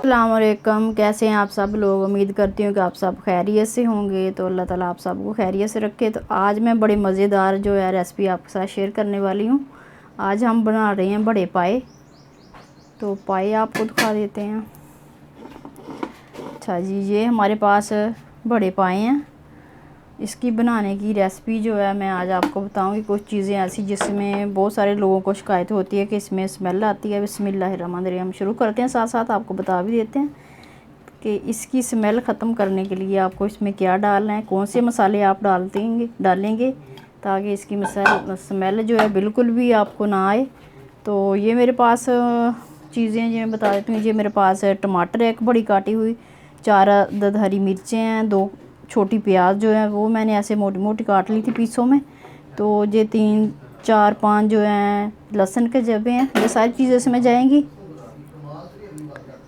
अस्सलामुअलैकुम। कैसे हैं आप सब लोग? उम्मीद करती हूँ कि आप सब खैरियत से होंगे। तो अल्लाह ताला आप सबको खैरियत से रखे। तो आज मैं बड़े मज़ेदार जो है रेसिपी आपके साथ शेयर करने वाली हूँ। आज हम बना रहे हैं बड़े पाए। तो पाए आपको दिखा देते हैं। अच्छा जी, ये हमारे पास बड़े पाए हैं। इसकी बनाने की रेसिपी जो है मैं आज आपको बताऊंगी। कुछ चीज़ें ऐसी जिसमें बहुत सारे लोगों को शिकायत होती है कि इसमें स्मेल आती है। बिस्मिल्लाहिर्रहमानिर्रहीम। हम शुरू करते हैं, साथ साथ आपको बता भी देते हैं कि इसकी स्मेल ख़त्म करने के लिए आपको इसमें क्या डालना है, कौन से मसाले आप डालेंगे ताकि इसकी स्मेल जो है बिल्कुल भी आपको ना आए। तो ये मेरे पास चीज़ें जो मैं बता देती हूँ। ये मेरे पास टमाटर है, एक बड़ी काटी हुई, 4 अदद हरी मिर्चें हैं, 2 छोटी प्याज जो है वो मैंने ऐसे मोटी मोटी काट ली थी पीसों में। तो ये 3 4 5 जो हैं लहसुन के जबे हैं। ये सारी चीज़ें इसमें जाएंगी।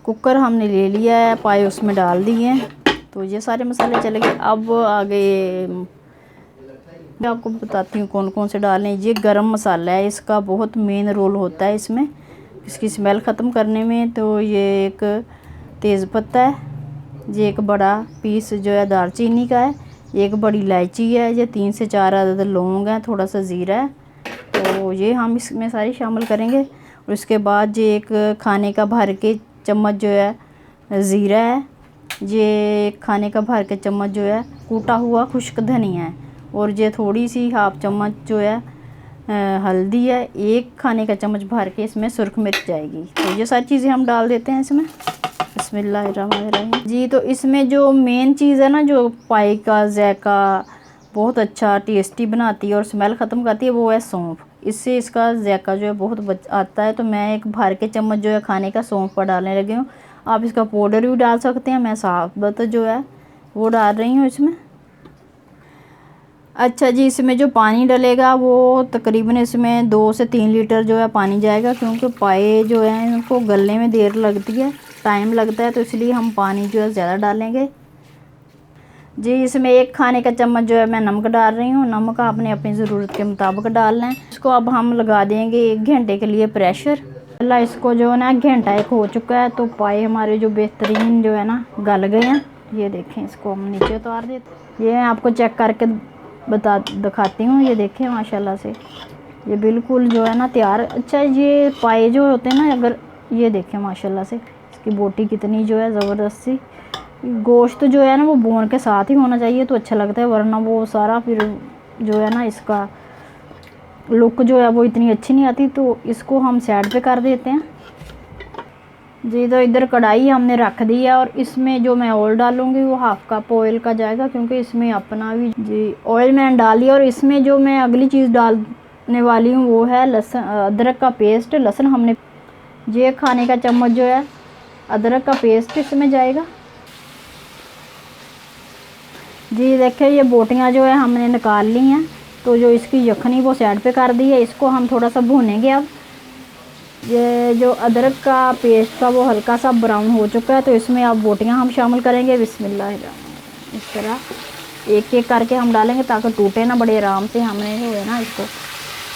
कुकर हमने ले लिया है, पाए उसमें डाल दिए हैं। तो ये सारे मसाले चले गए। अब आगे मैं आपको बताती हूँ कौन कौन से डालें। ये गरम मसाला है, इसका बहुत मेन रोल होता है इसमें, इसकी स्मेल ख़त्म करने में। तो ये एक तेज़पत्ता है, ये एक बड़ा पीस जो है दालचीनी का है, एक बड़ी इलायची है, ये 3 से 4 अदद लौंग हैं, थोड़ा सा ज़ीरा है। तो ये हम इसमें सारी शामिल करेंगे। और उसके बाद ये एक खाने का भर के चम्मच जो है ज़ीरा है, ये खाने का भर के चम्मच जो है कूटा हुआ खुश्क धनिया है, और ये थोड़ी सी 1/2 चम्मच जो है हल्दी है, 1 खाने का चम्मच भर के इसमें सुरख मिर्च जाएगी। तो ये सारी चीज़ें हम डाल देते हैं इसमें। बिस्मिल्लाहिर्रहमानिर्रहीम जी। तो इसमें जो मेन चीज़ है ना, जो पाए का जायका बहुत अच्छा टेस्टी बनाती है और स्मेल ख़त्म करती है, वो है सौंफ। इससे इसका जायका जो है बहुत आता है। तो मैं एक भर के चम्मच जो है खाने का सौंफ पर डालने लगी हूँ। आप इसका पाउडर भी डाल सकते हैं, मैं साबुत जो है वो डाल रही हूँ इसमें। अच्छा जी, इसमें जो पानी डलेगा वो तकरीबन इसमें 2 से 3 लीटर जो है पानी जाएगा, क्योंकि पाए जो है इनको गलने में देर लगती है, टाइम लगता है, तो इसलिए हम पानी जो है ज़्यादा डालेंगे जी। इसमें 1 खाने का चम्मच जो है मैं नमक डाल रही हूँ। नमक आपने अपनी ज़रूरत के मुताबिक डालना है। इसको अब हम लगा देंगे 1 घंटे के लिए प्रेशर। अल्लाह, इसको जो है ना 1 घंटा हो चुका है। तो पाए हमारे जो बेहतरीन जो है ना गल गए हैं। ये देखें, इसको हम नीचे उतार देते। ये मैं आपको चेक करके दिखाती हूँ। ये देखें माशाल्लाह से ये बिल्कुल जो है ना तैयार। अच्छा, ये पाए जो होते हैं ना, अगर ये देखें माशाल्लाह से इसकी बोटी कितनी जो है ज़बरदस्त सी। गोश्त जो है ना वो बोन के साथ ही होना चाहिए तो अच्छा लगता है, वरना वो सारा फिर जो है ना इसका लुक जो है वो इतनी अच्छी नहीं आती। तो इसको हम साइड पे कर देते हैं जी। तो इधर कढ़ाई हमने रख दी है, और इसमें जो मैं ऑयल डालूंगी वो 1/2 कप ऑयल का जाएगा, क्योंकि इसमें अपना भी जी ऑयल मैंने डाल दिया। और इसमें जो मैं अगली चीज़ डालने वाली हूँ वो है लहसुन, अदरक का पेस्ट। लहसुन हमने ये खाने का चम्मच जो है अदरक का पेस्ट इसमें जाएगा जी। देखें, ये बोटियाँ जो है हमने निकाल ली हैं। तो जो इसकी यखनी वो साइड पे कर दी है, इसको हम थोड़ा सा भूनेंगे। अब ये जो अदरक का पेस्ट था वो हल्का सा ब्राउन हो चुका है, तो इसमें अब बोटियाँ हम शामिल करेंगे। बिस्मिल्लाह। इस तरह एक एक करके हम डालेंगे ताकि टूटे ना, बड़े आराम से हमने जो है ना इसको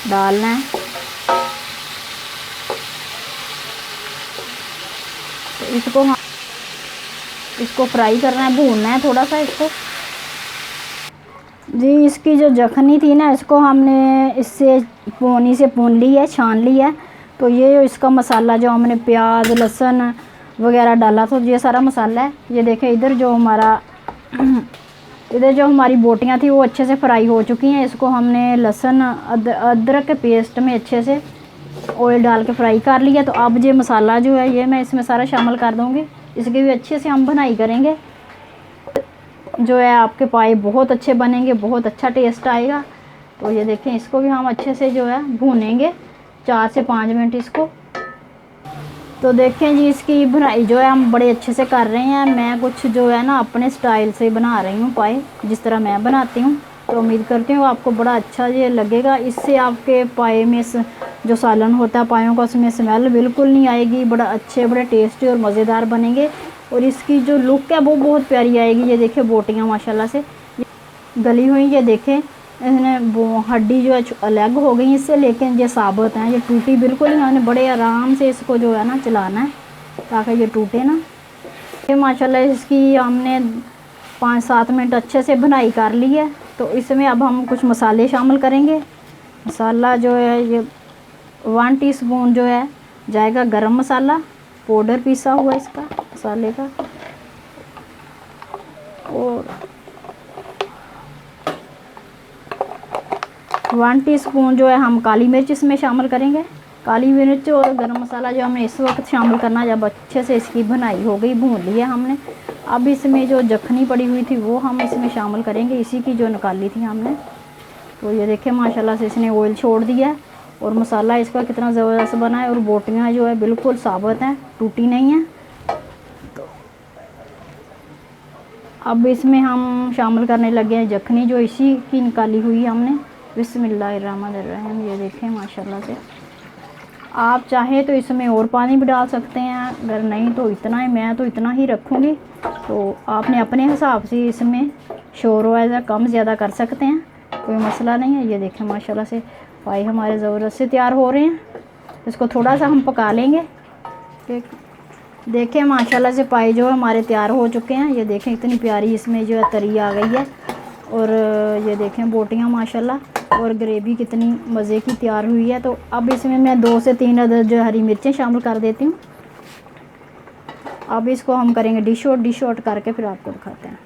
डालना है। तो इसको फ्राई करना है, भूनना है थोड़ा सा इसको जी। इसकी जो जखनी थी ना, इसको हमने इससे पोनी से पून ली है, छान ली है। तो ये जो इसका मसाला जो हमने प्याज लहसुन वगैरह डाला था, ये सारा मसाला है। ये देखें, इधर जो हमारी बोटियां थी वो अच्छे से फ्राई हो चुकी हैं। इसको हमने लहसुन अदरक के पेस्ट में अच्छे से ऑयल डाल के फ्राई कर लिया। तो अब ये मसाला जो है ये मैं इसमें सारा शामिल कर दूँगी। इसकी भी अच्छे से हम भुनाई करेंगे। जो है आपके पाए बहुत अच्छे बनेंगे, बहुत अच्छा टेस्ट आएगा। तो ये देखें, इसको भी हम अच्छे से जो है भूनेंगे 4 से 5 मिनट इसको। तो देखें जी, इसकी भुनाई जो है हम बड़े अच्छे से कर रहे हैं। मैं कुछ जो है ना अपने स्टाइल से बना रही हूँ पाए, जिस तरह मैं बनाती हूँ। तो उम्मीद करती हूँ आपको बड़ा अच्छा ये लगेगा। इससे आपके पाए में जो सालन होता है पायों का, उसमें स्मेल बिल्कुल नहीं आएगी। बड़ा अच्छे, बड़े टेस्टी और मज़ेदार बनेंगे। और इसकी जो लुक है वो बहुत प्यारी आएगी। ये देखें, बोटियाँ माशाल्लाह से गली हुई। ये देखें, इसने वो हड्डी जो है अलग हो गई इससे, लेकिन ये साबुत हैं, ये टूटी बिल्कुल नहीं। हमने बड़े आराम से इसको जो है ना चलाना है ताकि ये टूटे ना। ये माशाल्लाह इसकी हमने 5-7 मिनट अच्छे से भुनाई कर ली है। तो इसमें अब हम कुछ मसाले शामिल करेंगे। मसाला जो है ये 1 टीस्पून जो है जाएगा गरम मसाला पाउडर पीसा हुआ इसका मसाले का, और 1 टीस्पून जो है हम काली मिर्च इसमें शामिल करेंगे। काली मिर्च और गरम मसाला जो हमने इस वक्त शामिल करना, जब अच्छे से इसकी भुनाई हो गई, भून लिया हमने। अब इसमें जो जखनी पड़ी हुई थी वो हम इसमें शामिल करेंगे, इसी की जो निकाली थी हमने। तो ये देखें माशाल्लाह से इसने ऑयल छोड़ दिया है और मसाला इसका कितना ज़बरदस्त बना है, और बोटियाँ जो है बिल्कुल साबुत हैं, टूटी नहीं हैं। तो अब इसमें हम शामिल करने लगे हैं जखनी, जो इसी की निकाली हुई हमने। बिस्मिल्लाहिर्रहमानिर्रहीम। ये देखें माशाल्लाह से, आप चाहें तो इसमें और पानी भी डाल सकते हैं, अगर नहीं तो इतना ही, मैं तो इतना ही रखूँगी। तो आपने अपने हिसाब से इसमें शोर वगैरह कम ज़्यादा कर सकते हैं, कोई मसला नहीं है। ये देखें माशाल्लाह से पाई हमारे ज़बरदस्त से तैयार हो रहे हैं। इसको थोड़ा सा हम पका लेंगे। देखें माशाल्लाह से पाई जो है हमारे तैयार हो चुके हैं। ये देखें इतनी प्यारी इसमें जो है तरी आ गई है, और ये देखें बोटियाँ माशाल्लाह, और ग्रेवी कितनी मज़े की तैयार हुई है। तो अब इसमें मैं 2 से 3 अदद जो हरी मिर्चें शामिल कर देती हूँ। अब इसको हम करेंगे डिश आउट करके फिर आपको दिखाते हैं।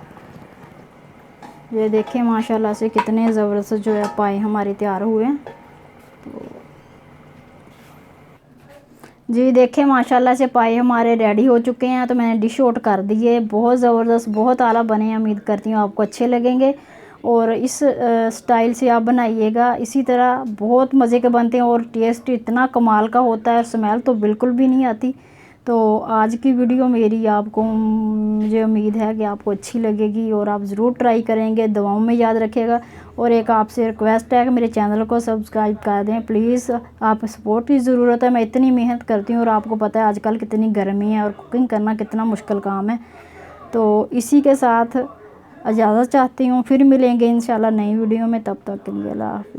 ये देखें माशाल्लाह से कितने ज़बरदस्त जो है पाए हमारे तैयार हुए हैं। तो जी देखें माशाल्लाह से पाए हमारे रेडी हो चुके हैं। तो मैंने डिश आउट कर दिए, बहुत ज़बरदस्त, बहुत आला बने हैं। उम्मीद करती हूँ आपको अच्छे लगेंगे, और इस स्टाइल से आप बनाइएगा। इसी तरह बहुत मज़े के बनते हैं, और टेस्ट इतना कमाल का होता है, और स्मेल तो बिल्कुल भी नहीं आती। तो आज की वीडियो मेरी आपको, मुझे उम्मीद है कि आपको अच्छी लगेगी, और आप ज़रूर ट्राई करेंगे। दुआओं में याद रखिएगा, और एक आपसे रिक्वेस्ट है कि मेरे चैनल को सब्सक्राइब कर दें प्लीज़। आप सपोर्ट की ज़रूरत है, मैं इतनी मेहनत करती हूँ, और आपको पता है आजकल कितनी गर्मी है और कुकिंग करना कितना मुश्किल काम है। तो इसी के साथ इजाज़त चाहती हूँ, फिर मिलेंगे इंशाल्लाह नई वीडियो में। तब तक के लिए अल्लाह हाफ़िज़।